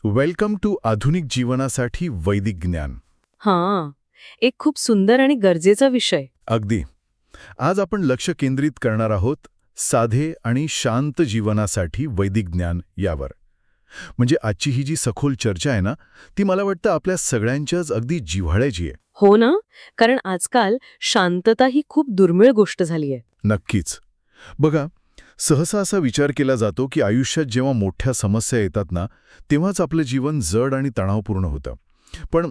Welcome to आधुनिक जीवनासाठी वैदिक ज्ञान. हां, एक खूप सुंदर आणि गरजेचा विषय. अगदी. आज आपण लक्ष केंद्रित करणार आहोत साधे आणि शांत जीवनासाठी वैदिक ज्ञान यावर. म्हणजे आजची ही जी सखोल चर्चा आहे ना, ती मला वाटतं आपल्या सगळ्यांच्याच अगदी जिव्हाळ्याची आहे. हो ना? कारण आजकाल शांतता ही खूप दुर्मिळ गोष्ट झाली आहे. नक्कीच. बघा, सहसा असा विचार केला जातो की आयुष्यात जेव्हा मोठ्या समस्या येतात ना, तेव्हाच आपलं जीवन जड आणि तणावपूर्ण होतं. पण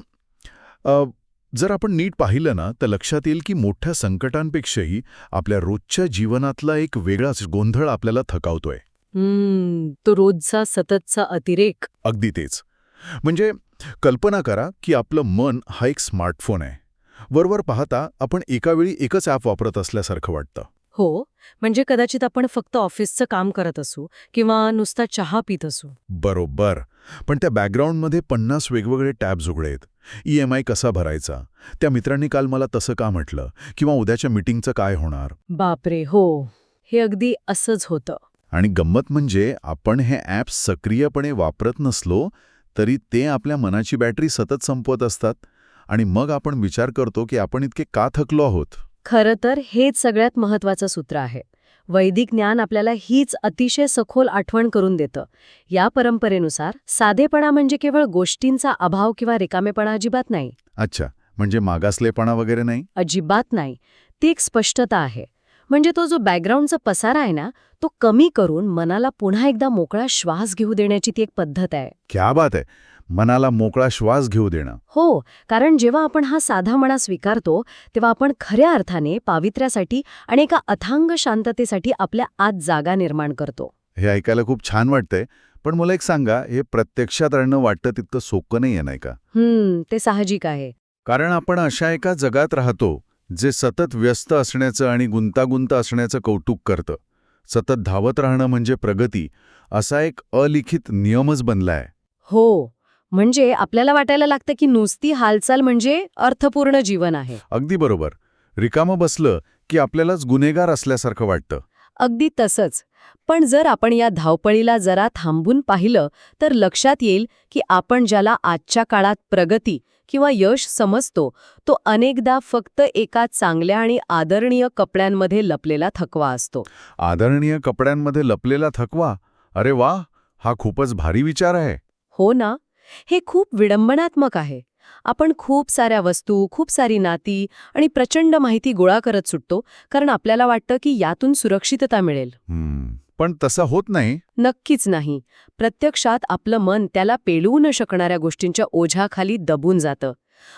जर आपण नीट पाहिलं ना, तर लक्षात येईल की मोठ्या संकटांपेक्षाही आपल्या रोजच्या जीवनातला एक वेगळाच गोंधळ आपल्याला थकावतोय. तो रोजचा सततचा अतिरेक. अगदी तेच. म्हणजे कल्पना करा की आपलं मन हा एक स्मार्टफोन आहे. वरवर पाहता आपण एका वेळी एकच ॲप वापरत असल्यासारखं वाटतं. हो, म्हणजे कदाचित आपण फक्त ऑफिसचं काम करत असू किंवा नुसता चहा पित असू. बरोबर. पण त्या बॅकग्राऊंडमध्ये 50 वेगवेगळे टॅब्स उघडे आहेत. EMI कसा भरायचा? त्या मित्रांनी काल मला तसं का म्हटलं? किंवा उद्याच्या मीटिंगचं काय होणार? बापरे, हो. हे अगदी असंच होतं. आणि गंमत म्हणजे आपण हे ॲप्स सक्रियपणे वापरत नसलो तरी ते आपल्या मनाची बॅटरी सतत संपवत असतात. आणि मग आपण विचार करतो की आपण इतके का थकलो आहोत? खरं तर हेच सगळ्यात महत्त्वाचं सूत्र आहे. वैदिक ज्ञान आपल्याला हीच अतिशय सखोल आठवण करून देतं. या परंपरेनुसार साधेपणा म्हणजे केवळ गोष्टींचा अभाव किंवा रिकामेपणा अजिबात नाही. अच्छा, म्हणजे मागासलेपणा वगैरे नाही? अजिबात नाही. ती एक स्पष्टता आहे. म्हणजे तो जो बॅकग्राऊंडचा पसारा आहे ना, तो कमी करून मनाला पुन्हा एकदा मोकळा श्वास घेऊ देण्याची ती एक पद्धत आहे. क्या बात आहे. मनाला मोकळा श्वास घेऊ देणं. हो, कारण जेव्हा आपण हा साधापणा स्वीकारतो तेव्हा आपण खऱ्या अर्थाने पावित्र्यासाठी आणि एका अथांग शांततेसाठी आपल्या आत जागा निर्माण करतो. हे ऐकायला खूप छान वाटतंय. पण मला एक सांगा, हे प्रत्यक्षात आणणं वाटतं तितकं सोपं नाहीये नाही का? ते साहजिक आहे. कारण आपण अशा एका जगात राहतो जे सतत व्यस्त असण्याचं आणि गुंतागुंत असण्याचं कौतुक करतं. सतत धावत राहणं म्हणजे प्रगती, असा एक अलिखित नियमच बनलाय. हो, म्हणजे आपल्याला वाटायला लागतं की नुसती हालचाल म्हणजे अर्थपूर्ण जीवन आहे. अगदी बरोबर. रिकामं बसलं की आपल्यालाच गुन्हेगार असल्यासारखं वाटतं. अगदी तसंच. पण जर आपण या धावपळीला जरा थांबून पाहिलं तर लक्षात येईल की आपण ज्याला आजच्या काळात प्रगती किंवा यश समजतो तो अनेकदा फक्त एका चांगल्या आणि आदरणीय कपड्यांमध्ये लपलेला थकवा असतो. आदरणीय कपड्यांमध्ये लपलेला थकवा? अरे वा, हा खूपच भारी विचार आहे. हो ना? हे खूप विडंबनात्मक आहे. आपण खूप साऱ्या वस्तू, खूप सारी नाती आणि प्रचंड माहिती गोळा करत सुटतो कारण आपल्याला वाटतं की यातून सुरक्षितता मिळेल. पण तसं होत नाही. नक्कीच नाही. प्रत्यक्षात आपलं मन त्याला पेलवू न शकणाऱ्या गोष्टींच्या ओझ्याखाली दबून जातं.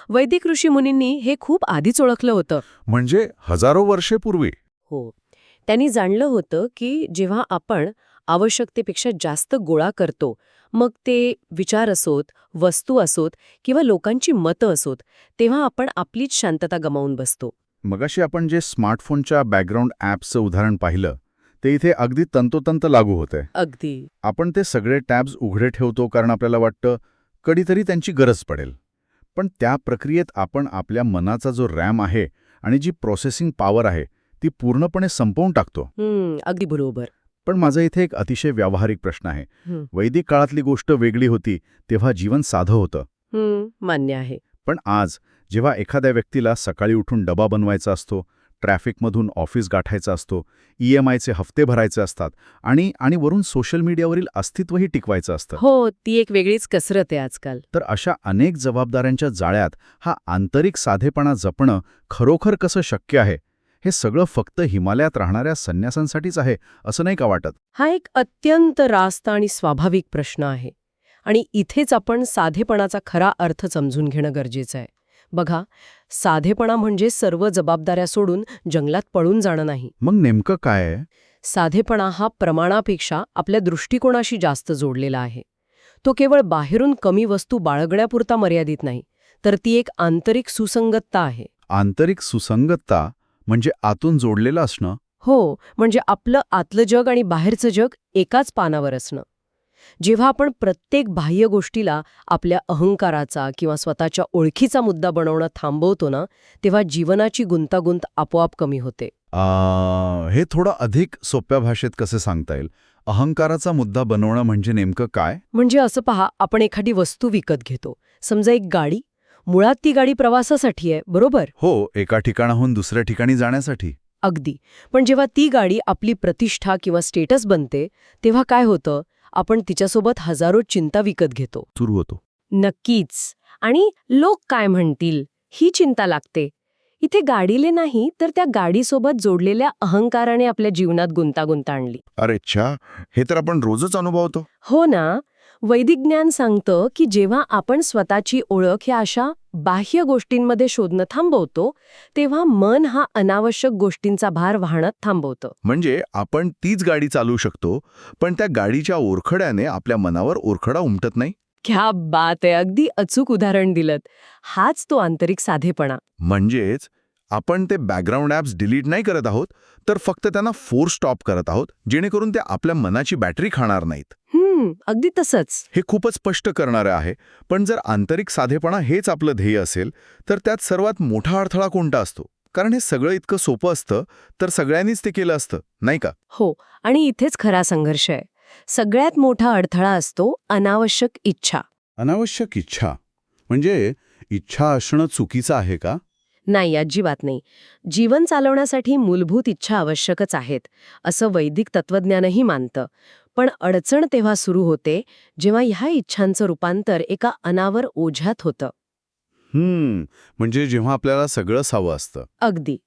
वैदिक ऋषीमुनींनी हे खूप आधीच ओळखलं होतं. म्हणजे हजारो वर्षे पूर्वी. हो. त्यांनी जाणलं होतं की जेव्हा आपण आवश्यकतेपेक्षा जास्त गोळा करतो, मग ते विचार असोत, वस्तू असोत किंवा लोकांची मतं असोत, तेव्हा आपण आपलीच शांतता गमावून बसतो. मगाशी आपण जे स्मार्टफोनच्या बॅकग्राऊंड ॲप्सचं उदाहरण पाहिलं, ते इथे अगदी तंतोतंत लागू होतंय. अगदी. आपण ते सगळे टॅब्स उघडे ठेवतो कारण आपल्याला वाटतं कधीतरी त्यांची गरज पडेल. पण त्या प्रक्रियेत आपण आपल्या मनाचा जो रॅम आहे आणि जी प्रोसेसिंग पॉवर आहे ती पूर्णपणे संपवून टाकतो. अगदी बरोबर. पण माझा इथे एक अतिशय व्यावहारिक प्रश्न आहे. वैदिक काळातली गोष्ट वेगळी होती, तेव्हा जीवन साधं होतं. मान्य आहे. पण आज जेव्हा एखाद्या व्यक्तीला सकाळी उठून डबा बनवायचा असतो, ट्रॅफिकमधून ऑफिस गाठायचा असतो, EMIचे हफ्ते भरायचे असतात आणि वरून सोशल मीडियावरील अस्तित्वही टिकवायचं असतं. हो, ती एक वेगळीच कसरत आहे आजकाल. तर अशा अनेक जबाबदाऱ्यांच्या जाळ्यात हा आंतरिक साधेपणा जपणं खरोखर कसं शक्य आहे? हे सगळं फक्त हिमालयात राहणाऱ्या संन्यासांसाठीच आहे, असं नाही का वाटत? हा एक अत्यंत रास्त आणि स्वाभाविक प्रश्न आहे. आणि इथेच आपण साधेपणाचा खरा अर्थ समजून घेणं गरजेचं आहे. बघा, साधेपणा म्हणजे सर्व जबाबदाऱ्या सोडून जंगलात पळून जाणं नाही. मग नेमकं काय आहे? साधेपणा हा प्रमाणापेक्षा आपल्या दृष्टिकोनाशी जास्त जोडलेला आहे. तो केवळ बाहेरून कमी वस्तू बाळगण्यापुरता मर्यादित नाही, तर ती एक आंतरिक सुसंगतता आहे. आंतरिक सुसंगतता म्हणजे आतून जोडलेलं असणं? हो, म्हणजे आपलं आतलं जग आणि बाहेरचं जग एकाच पानावर असणं. जेव्हा आपण प्रत्येक बाह्य गोष्टीला आपल्या अहंकाराचा किंवा स्वतःच्या ओळखीचा मुद्दा बनवणं थांबवतो ना, तेव्हा जीवनाची गुंतागुंत आपोआप कमी होते. हे थोडं अधिक सोप्या भाषेत कसे सांगता येईल? अहंकाराचा मुद्दा बनवणं म्हणजे नेमकं काय? म्हणजे असं पहा, आपण एखादी वस्तू विकत घेतो. समजा एक गाडी. मुळात ती गाडी प्रवासासाठी आहे, बरोबर? हो, एका ठिकाणाहून दुसऱ्या ठिकाणी जाण्यासाठी. अगदी. पण जेव्हा ती गाडी आपली प्रतिष्ठा किंवा स्टेटस बनते, तेव्हा काय होतं? आपण तिच्यासोबत हजारो चिंता विकत घेतो. सुरू होतो. नक्कीच. आणि लोक काय म्हणतील, ही चिंता लागते. इथे गाडीले नाही, तर त्या गाडीसोबत जोडलेल्या अहंकाराने आपल्या जीवनात गुंतागुंत आणली. अरे च्छा, हे तर आपण रोजच अनुभवतो. हो ना. वैदिक ज्ञान सांगतं की जेव्हा आपण स्वतःची ओळख ह्या अशा बाह्य गोष्टींमध्ये शोधणं थांबवतो, तेव्हा मन हा अनावश्यक गोष्टींचा भार वाहणं थांबवतं. म्हणजे आपण तीच गाडी चालवू शकतो, पण त्या गाडीच्या ओरखड्याने आपल्या मनावर ओरखडा उमटत नाही. क्या बात आहे. अगदी अचूक उदाहरण दिलंत. हाच तो आंतरिक साधेपणा. म्हणजेच आपण ते बॅकग्राऊंड ॲप्स डिलीट नाही करत आहोत, तर फक्त त्यांना फोर्स स्टॉप करत आहोत, जेणेकरून ते आपल्या मनाची बॅटरी खाणार नाहीत. अगदी तसंच. हे खूपच स्पष्ट करणारं आहे. पण जर आंतरिक साधेपणा हेच आपलं ध्येय असेल, तर त्यात सर्वात मोठा अडथळा कोणता असतो? कारण हे सगळं इतकं सोपं असतं, तर सगळ्यांनीच ते केलं असतं, नाही का? हो. आणि इथेच खरा संघर्ष आहे. सगळ्यात मोठा अडथळा असतो अनावश्यक इच्छा. अनावश्यक इच्छा म्हणजे इच्छा असणं चुकीचं आहे का? नाही, अजिबात नाही. जीवन चालवण्यासाठी मूलभूत इच्छा आवश्यकच आहेत, असं वैदिक तत्वज्ञानही मानतं. पण अडचण तेव्हा सुरू होते, जेव्हा ह्या इच्छांचं रूपांतर एका अनावर ओझ्यात होतं. म्हणजे जेव्हा आपल्याला सगळंच हवं असतं. अगदी.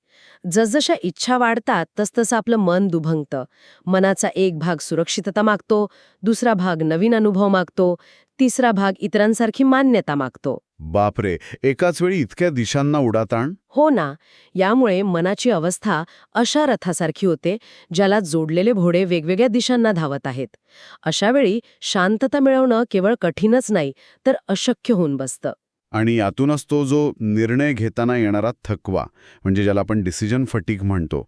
जसजशा इच्छा वाढतात तसतसं आपलं मन दुभंगतं. मनाचा एक भाग सुरक्षितता मागतो, दुसरा भाग नवीन अनुभव मागतो, तिसरा भाग इतरांसारखी मान्यता मागतो. बापरे, एकाच वेळी इतक्या दिशांना उडाताण? हो ना. यामुळे मनाची अवस्था अशा रथासारखी होते, ज्याला जोडलेले घोडे वेगवेगळ्या दिशांना धावत आहेत. अशावेळी शांतता मिळवणं केवळ कठीणच नाही, तर अशक्य होऊन बसतं. आणि यातूनच तो जो निर्णय घेताना येणारा थकवा, म्हणजे ज्याला आपण डिसिजन फटीग म्हणतो,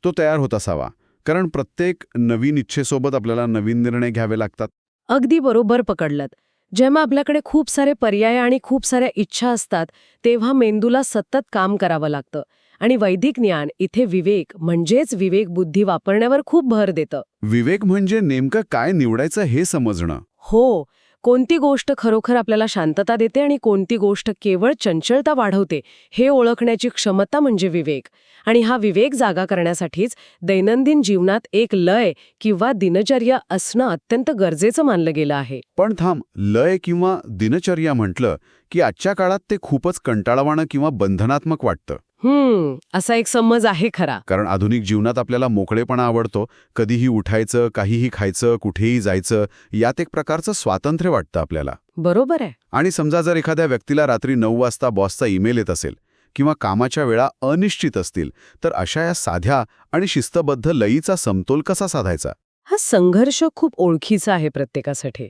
तो तयार होत असावा. कारण प्रत्येक नवीन इच्छेसोबत आपल्याला नवीन निर्णय घ्यावे लागतात. अगदी बरोबर पकडलत. जेव्हा आपल्याकडे खूप सारे पर्याय आणि खूप साऱ्या इच्छा असतात, तेव्हा मेंदूला सतत काम करावं लागतं. आणि वैदिक ज्ञान इथे विवेक म्हणजेच विवेक बुद्धी वापरण्यावर खूप भर देतं. विवेक म्हणजे नेमकं काय निवडायचं हे समजणं. हो. कोणती गोष्ट खरोखर आपल्याला शांतता देते आणि कोणती गोष्ट केवळ चंचलता वाढवते, हे ओळखण्याची क्षमता म्हणजे विवेक. आणि हा विवेक जागा करण्यासाठीच दैनंदिन जीवनात एक लय किंवा दिनचर्या असणं अत्यंत गरजेचं मानलं गेलं आहे. पण थांब, लय किंवा दिनचर्या म्हटलं की आजच्या काळात ते खूपच कंटाळवाणं किंवा बंधनात्मक वाटतं. असा एक समज आहे खरा. कारण आधुनिक जीवनात आपल्याला मोकळेपणा आवडतो. कधीही उठायचं, काहीही खायचं, कुठेही जायचं, यात एक प्रकारचं स्वातंत्र्य वाटतं आपल्याला. बरोबर आहे. आणि समजा जर एखाद्या व्यक्तीला रात्री 9 वाजता बॉसचा ईमेल येत असेल किंवा कामाच्या वेळा अनिश्चित असतील, तर अशा या साध्या आणि शिस्तबद्ध लयीचा समतोल कसा साधायचा? हा संघर्ष खूप ओळखीचा आहे प्रत्येकासाठी.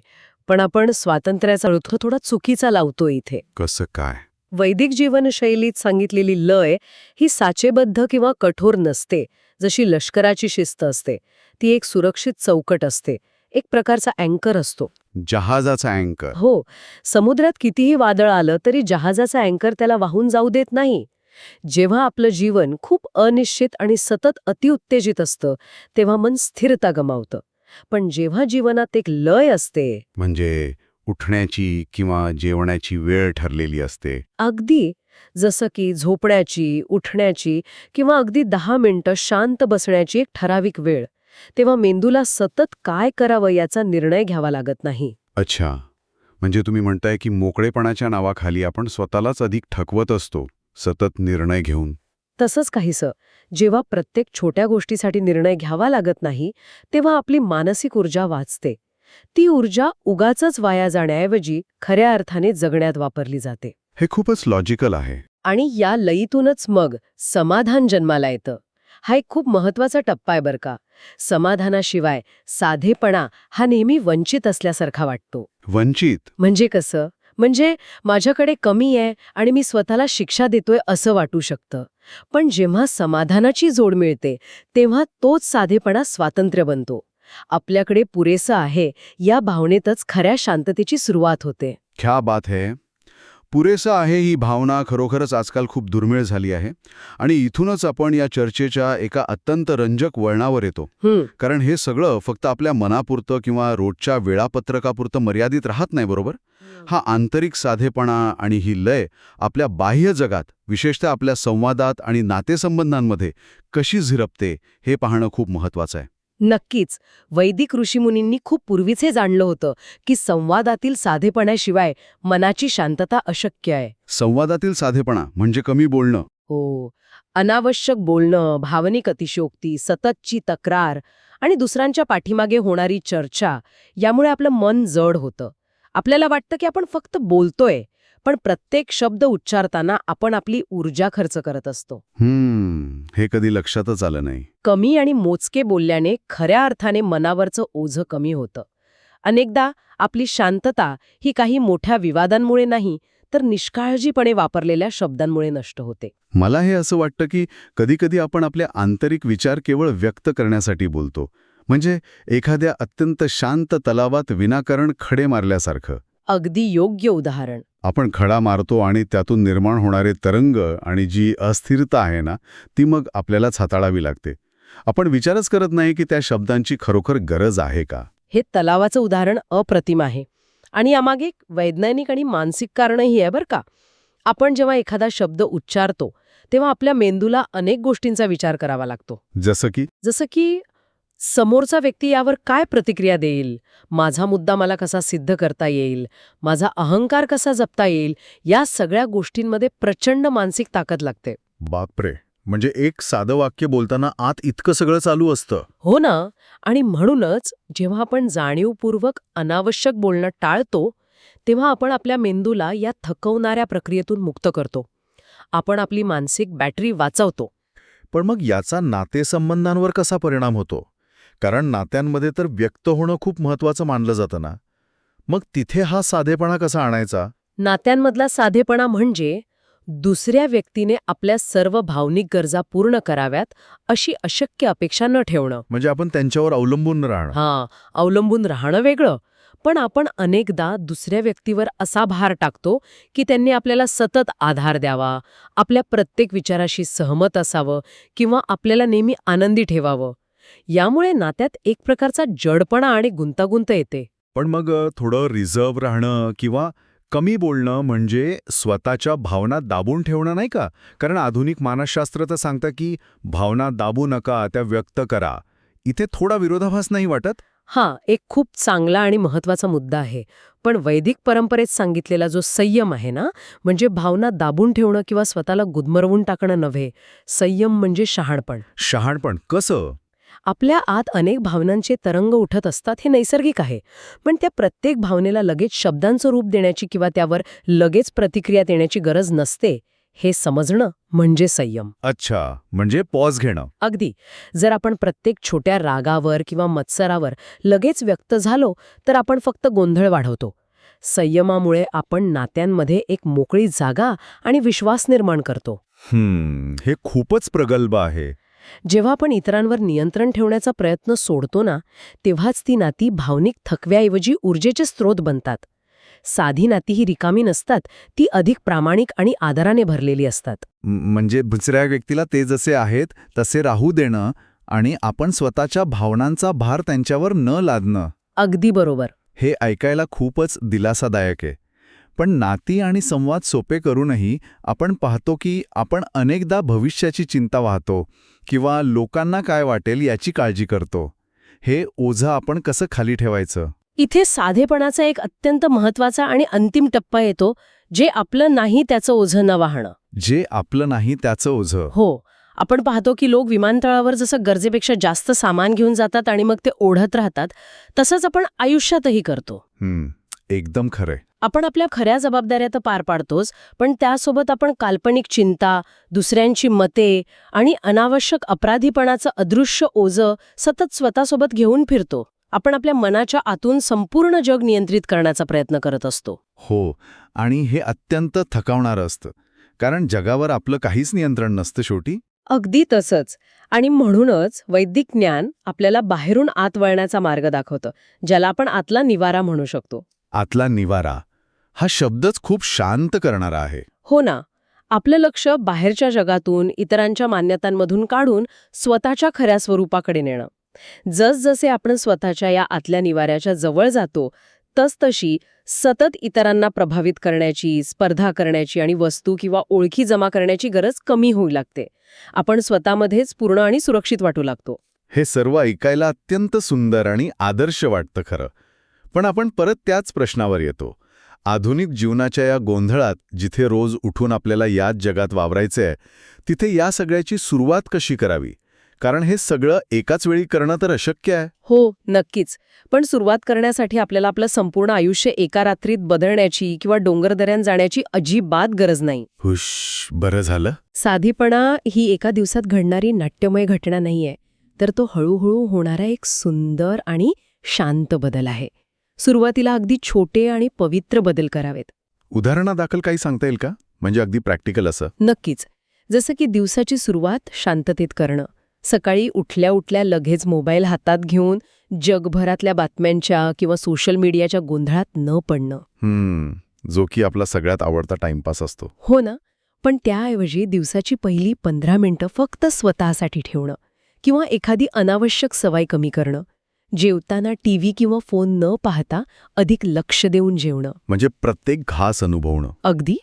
पण आपण स्वातंत्र्याचा अर्थ थोडा चुकीचा लावतो इथे. कसं काय? वैदिक जीवनशैलीत सांगितलेली लय ही साचेबद्ध किंवा कठोर नसते. जशी लष्कराची शिस्त असते, ती एक सुरक्षित चौकट असते, एक प्रकारचा अँकर असतो. जहाजाचा अँकर. हो. समुद्रात कितीही वादळ आलं तरी जहाजाचा अँकर त्याला वाहून जाऊ देत नाही. जेव्हा आपलं जीवन खूप अनिश्चित आणि सतत अतिउत्तेजित असतं, तेव्हा मन स्थिरता गमावतं. पण जेव्हा जीवनात एक लय असते, म्हणजे उठण्याची किंवा जेवणाची वेळ ठरलेली असते. अगदी जसं की झोपण्याची, उठण्याची किंवा अगदी 10 मिनिटं शांत बसण्याची एक ठराविक वेळ, तेव्हा मेंदूला सतत काय करावं याचा निर्णय घ्यावा लागत नाही. अच्छा, म्हणजे तुम्ही म्हणताय की मोकळेपणाच्या नावाखाली आपण स्वतःलाच अधिक ठकवत असतो, सतत निर्णय घेऊन. तसंच काहीसं. जेव्हा प्रत्येक छोट्या गोष्टीसाठी निर्णय घ्यावा लागत नाही, तेव्हा आपली मानसिक ऊर्जा वाचते. ती ऊर्जा उगाचच वाया जाण्याऐवजी खऱ्या अर्थाने जगण्यात वापरली जाते. हे खूपच लॉजिकल आहे. आणि या लयीतूनच मग समाधान जन्माला येतं. हा एक खूप महत्वाचा टप्पा आहे बरं का. समाधानाशिवाय साधेपणा हा नेहमी वंचित असल्यासारखा वाटतो. वंचित म्हणजे कसं? म्हणजे माझ्याकडे कमी आहे आणि मी स्वतःला शिक्षा देतोय असं वाटू शकतं. पण जेव्हा समाधानाची जोड मिळते, तेव्हा तोच साधेपणा स्वातंत्र्य बनतो. आपल्याकडे पुरेसं आहे या भावनेतच खऱ्या शांततेची सुरुवात होते. क्या बात है. पुरेसं आहे ही भावना खरोखरच आजकाल खूप दुर्मिळ झाली आहे. आणि इथूनच आपण या चर्चेच्या एका अत्यंत रंजक वळणावर येतो. कारण हे सगळं फक्त आपल्या मनापुरतं किंवा रोजच्या वेळापत्रकापुरतं मर्यादित राहत नाही, बरोबर? हा आंतरिक साधेपणा आणि ही लय आपल्या बाह्य जगात, विशेषतः आपल्या संवादात आणि नातेसंबंधांमध्ये कशी झिरपते हे पाहणं खूप महत्वाचं आहे. नक्कीच. वैदिक ऋषीमुनींनी खूप पूर्वीच हे जाणलं होतं की संवादातील साधेपणाशिवाय मनाची शांतता अशक्य आहे. संवादातील साधेपणा म्हणजे कमी बोलणं. हो. अनावश्यक बोलणं, भावनिक अतिशयोक्ती, सततची तक्रार आणि दुसऱ्यांच्या पाठीमागे होणारी चर्चा यामुळे आपलं मन जड होतं. आपल्याला वाटतं की आपण फक्त बोलतोय, पण प्रत्येक शब्द उच्चारताना आपण आपली ऊर्जा खर्च करत असतो. हे कधी लक्षातच आलं नाही. कमी आणि मोजके बोलल्याने खऱ्या अर्थाने मनावरचं ओझं कमी होतं. अनेकदा आपली शांतता ही काही मोठ्या विवादांमुळे नाही, तर निष्काळजीपणे वापरलेल्या शब्दांमुळे नष्ट होते. मला हे असं वाटतं की कधीकधी आपण आपले आंतरिक विचार केवळ व्यक्त करण्यासाठी बोलतो. म्हणजे एखाद्या अत्यंत शांत तलावात विनाकारण खडे मारल्यासारखं. अगदी योग्य उदाहरण. आपण खडा मारतो आणि त्यातून निर्माण होणारे तरंग आणि जी अस्थिरता आहे ना, ती मग आपल्यालाच हाताळावी लागते. आपण विचारच करत नाही की त्या शब्दांची खरोखर गरज आहे का. हे तलावाचं उदाहरण अप्रतिम आहे. आणि यामागे एक वैज्ञानिक आणि मानसिक कारणही आहे बरं का. आपण जेव्हा एखादा शब्द उच्चारतो तेव्हा आपल्या मेंदूला अनेक गोष्टींचा विचार करावा लागतो. जसं की समोरचा व्यक्ती यावर काय प्रतिक्रिया देईल, माझा मुद्दा मला कसा सिद्ध करता येईल, माझा अहंकार कसा जपता येईल, या सगळ्या गोष्टींमध्ये प्रचंड मानसिक ताकद लागते. बापरे, म्हणजे एक साधं वाक्य बोलताना आत इतकं सगळं चालू असतं. हो ना. आणि म्हणूनच जेव्हा आपण जाणीवपूर्वक अनावश्यक बोलणं टाळतो तेव्हा आपण आपल्या मेंदूला या थकवणाऱ्या प्रक्रियेतून मुक्त करतो. आपण आपली मानसिक बॅटरी वाचवतो. पण मग याचा नातेसंबंधांवर कसा परिणाम होतो? कारण नात्यांमध्ये तर व्यक्त होणं खूप महत्वाचं मानलं जातं ना. मग तिथे हा साधेपणा कसा आणायचा? नात्यांमधला साधेपणा म्हणजे दुसऱ्या व्यक्तीने आपल्या सर्व भावनिक गरजा पूर्ण कराव्यात अशी अशक्य अपेक्षा न ठेवणं. म्हणजे आपण त्यांच्यावर अवलंबून राहणं. अवलंबून राहणं वेगळं, पण आपण अनेकदा दुसऱ्या व्यक्तीवर असा भार टाकतो की त्यांनी आपल्याला सतत आधार द्यावा, आपल्या प्रत्येक विचाराशी सहमत असावं किंवा आपल्याला नेहमी आनंदी ठेवावं. यामुळे नात्यात एक प्रकारचा जडपणा आणि गुंतागुंत येते. पण मग थोडं रिझर्व्ह राहणं किंवा कमी बोलणं म्हणजे स्वतःच्या भावना दाबून ठेवणं नाही का? कारण आधुनिक मानसशास्त्र तर सांगतं की भावना दाबू नका, त्या व्यक्त करा. इथे थोडा विरोधाभास नाही वाटत? एक खूप चांगला आणि महत्वाचा मुद्दा आहे. पण वैदिक परंपरेत सांगितलेला जो संयम आहे ना, म्हणजे भावना दाबून ठेवणं किंवा स्वतःला गुदमरवून टाकणं नव्हे. संयम म्हणजे शहाणपण. शहाणपण कसं? आपल्या आत अनेक भावनांचे तरंग उठत असतात हे नैसर्गिक आहे, पण त्या प्रत्येक भावनेला लगेच शब्दांचं रूप देण्याची किंवा त्यावर लगेच प्रतिक्रिया देण्याची गरज नसते. हे समजणं म्हणजे संयम. अच्छा, म्हणजे पॉज घेणं. अगदी. जर आपण प्रत्येक छोट्या रागावर किंवा मत्सरावर लगेच व्यक्त झालो तर आपण फक्त गोंधळ वाढवतो. संयमामुळे आपण नात्यांमध्ये एक मोकळी जागा आणि विश्वास निर्माण करतो. हे खूपच प्रगल्भ आहे. जेव्हा आपण इतरांवर नियंत्रण ठेवण्याचा प्रयत्न सोडतो ना, तेव्हाच ती नाती भावनिक थकव्याऐवजी ऊर्जेचे स्रोत बनतात. साधी नाती ही रिकामी नसतात, ती अधिक प्रामाणिक आणि आदराने भरलेली असतात. म्हणजे दुसऱ्या व्यक्तीला ते जसे आहेत तसे राहू देणं आणि आपण स्वतःच्या भावनांचा भार त्यांच्यावर न लादणं. अगदी बरोबर. हे ऐकायला खूपच दिलासादायक आहे. पण नाती आणि संवाद सोपे करूनही आपण पाहतो की आपण अनेकदा भविष्याची चिंता वाहतो किंवा लोकांना काय वाटेल याची काळजी करतो. हे ओझं आपण कसं खाली ठेवायचं? इथे साधेपणाचा एक अत्यंत महत्वाचा आणि अंतिम टप्पा येतो, जे आपलं नाही त्याचं ओझं न वाहणं. जे आपलं नाही त्याचं ओझं. हो. आपण पाहतो की लोक विमानतळावर जसं गरजेपेक्षा जास्त सामान घेऊन जातात आणि मग ते ओढत राहतात, तसंच आपण आयुष्यातही करतो. एकदम खरंय. आपण आपल्या खऱ्या जबाबदाऱ्या तर पार पाडतोच, पण त्यासोबत आपण काल्पनिक चिंता, दुसऱ्यांची मते आणि अनावश्यक अपराधीपणाचं अदृश्य ओझं सतत स्वतःसोबत घेऊन फिरतो. आपण आपल्या मनाच्या आतून संपूर्ण जग नियंत्रित करण्याचा प्रयत्न करत असतो. हो, आणि हे अत्यंत थकावणारं असतं, कारण जगावर आपलं काहीच नियंत्रण नसतं शेवटी. अगदी तसंच. आणि म्हणूनच वैदिक ज्ञान आपल्याला बाहेरून आत वळण्याचा मार्ग दाखवतं, ज्याला आपण आतला निवारा म्हणू शकतो. आतला निवारा. हा शब्दच खूप शांत करणारा आहे. हो ना. आपलं लक्ष बाहेरच्या जगातून, इतरांच्या मान्यतांमधून काढून स्वतःच्या खऱ्या स्वरूपाकडे नेणं. जसजसे आपण स्वतःच्या या आतल्या निवाऱ्याच्या जवळ जातो, तसतशी सतत इतरांना प्रभावित करण्याची, स्पर्धा करण्याची आणि वस्तू किंवा ओळखी जमा करण्याची गरज कमी होऊ लागते. आपण स्वतःमध्येच पूर्ण आणि सुरक्षित वाटू लागतो. हे सर्व ऐकायला अत्यंत सुंदर आणि आदर्श वाटतं खरं. पण आपण परत त्याच प्रश्नावर येतो. आधुनिक जीवनाच्या या गोंधळात जिथे रोज उठून आपल्याला याच जगात वावरायचे आहे, तिथे या सगळ्याची सुरुवात कशी करावी? कारण हे सगळं एकाच वेळी करणं तर अशक्य आहे. हो, नक्कीच. पण सुरुवात करण्यासाठी आपल्याला आपलं संपूर्ण आयुष्य एका रात्रीत बदलण्याची किंवा डोंगरदऱ्यात जाण्याची अजिबात गरज नाही. हुश, बरं झालं. साधेपणा ही एका दिवसात घडणारी नाट्यमय घटना नाहीये, तर तो हळूहळू होणारा एक सुंदर आणि शांत बदल आहे. सुरुवातीला अगदी छोटे आणि पवित्र बदल करावेत. उदाहरणादाखल काही सांगता येईल का? म्हणजे अगदी प्रॅक्टिकल असं. नक्कीच. जसं की दिवसाची सुरुवात शांततेत करणं. सकाळी उठल्या उठल्या लगेच मोबाईल हातात घेऊन जगभरातल्या बातम्यांच्या किंवा सोशल मीडियाच्या गोंधळात न पडणं. जो की आपला सगळ्यात आवडता टाइमपास असतो. हो ना. पण त्याऐवजी दिवसाची पहिली 15 मिनिटं फक्त स्वतःसाठी ठेवणं किंवा एखादी अनावश्यक सवय कमी करणं. जेवताना टीव्ही किंवा फोन न पाहता अधिक लक्ष देऊन जेवणं. म्हणजे प्रत्येक घास अनुभवणं. अगदी.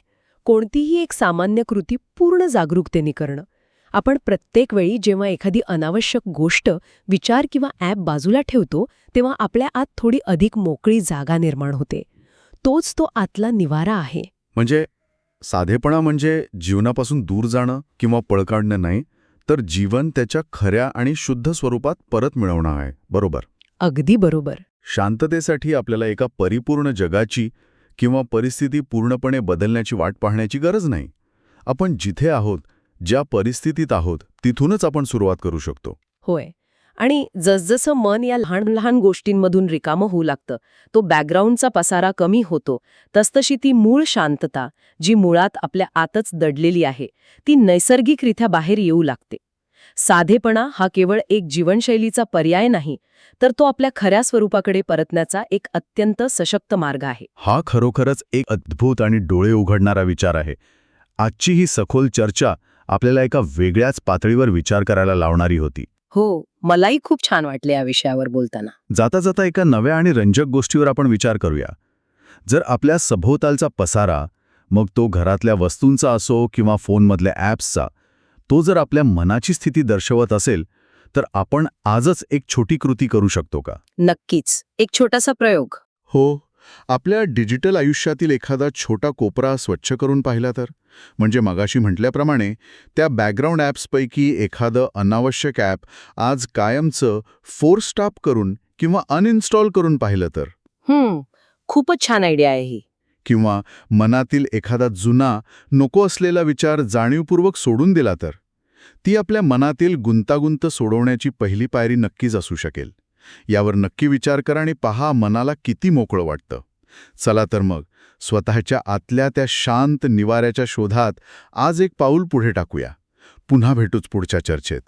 कोणतीही एक सामान्य कृती पूर्ण जागरूकतेने करणं. आपण प्रत्येक वेळी जेव्हा एखादी अनावश्यक गोष्ट, विचार किंवा ॲप बाजूला ठेवतो, तेव्हा आपल्या आत थोडी अधिक मोकळी जागा निर्माण होते. तोच तो आतला निवारा आहे. म्हणजे साधेपणा म्हणजे जीवनापासून दूर जाणं किंवा पळ काढणं नाही, तर जीवन त्याच्या खऱ्या आणि शुद्ध स्वरूपात परत मिळवणं आहे. बरोबर. अगदी बरोबर. शांततेसाठी आपल्याला एका परिपूर्ण जगाची किंवा परिस्थिती पूर्णपणे बदलण्याची वाट पाहण्याची गरज नाही. आपण जिथे आहोत, ज्या परिस्थितीत आहोत, तिथूनच आपण सुरुवात करू शकतो. होय. आणि जसजसं मन या लहान लहान गोष्टींमधून रिकामं होऊ लागतं, तो बॅकग्राऊंडचा पसारा कमी होतो, तसतशी ती मूळ शांतता, जी मुळात आपल्या आतच दडलेली आहे, ती नैसर्गिकरित्या बाहेर येऊ लागते. साधेपणा हा केवळ एक जीवनशैलीचा पर्याय नाही, तर तो आपल्या खऱ्या स्वरूपाकडे परतण्याचा एक अत्यंत सशक्त मार्ग आहे. हा खरोखरच एक अद्भुत आणि डोळे उघडणारा विचार आहे. आजची ही सखोल चर्चा आपल्याला एका वेगळ्याच पातळीवर विचार करायला लावणारी होती. हो, मलाही खूप छान वाटले या विषयावर बोलताना. जाता जाता एका नव्या आणि रंजक गोष्टीवर आपण विचार करूया. जर आपल्या सभोवतालचा पसारा, मग तो घरातल्या वस्तूंचा असो किंवा फोनमधल्या ॲप्सचा, तो जर आपल्या मनाची स्थिती दर्शवत असेल, तर आपण आजच एक छोटी कृती करू शकतो का? नक्कीच. एक छोटासा प्रयोग. हो. आपल्या डिजिटल आयुष्यातील एखादा छोटा कोपरा स्वच्छ करून पाहिला तर? म्हणजे मगाशी म्हटल्याप्रमाणे त्या बॅकग्राऊंड ॲप्सपैकी एखादं अनावश्यक ॲप आज कायमचं फोर्स स्टॉप करून किंवा अनइन्स्टॉल करून पाहिलं तर? खूपच छान आयडिया आहे ही. किंवा मनातील एखादा जुना, नको असलेला विचार जाणीवपूर्वक सोडून दिला तर? ती आपल्या मनातील गुंतागुंत सोडवण्याची पहिली पायरी नक्कीच असू शकेल. यावर नक्की विचार करा आणि पहा मनाला किती मोकळं वाटतं. चला तर मग स्वतःच्या आतल्या त्या शांत निवाऱ्याच्या शोधात आज एक पाऊल पुढे टाकूया. पुन्हा भेटूच पुढच्या चर्चेत.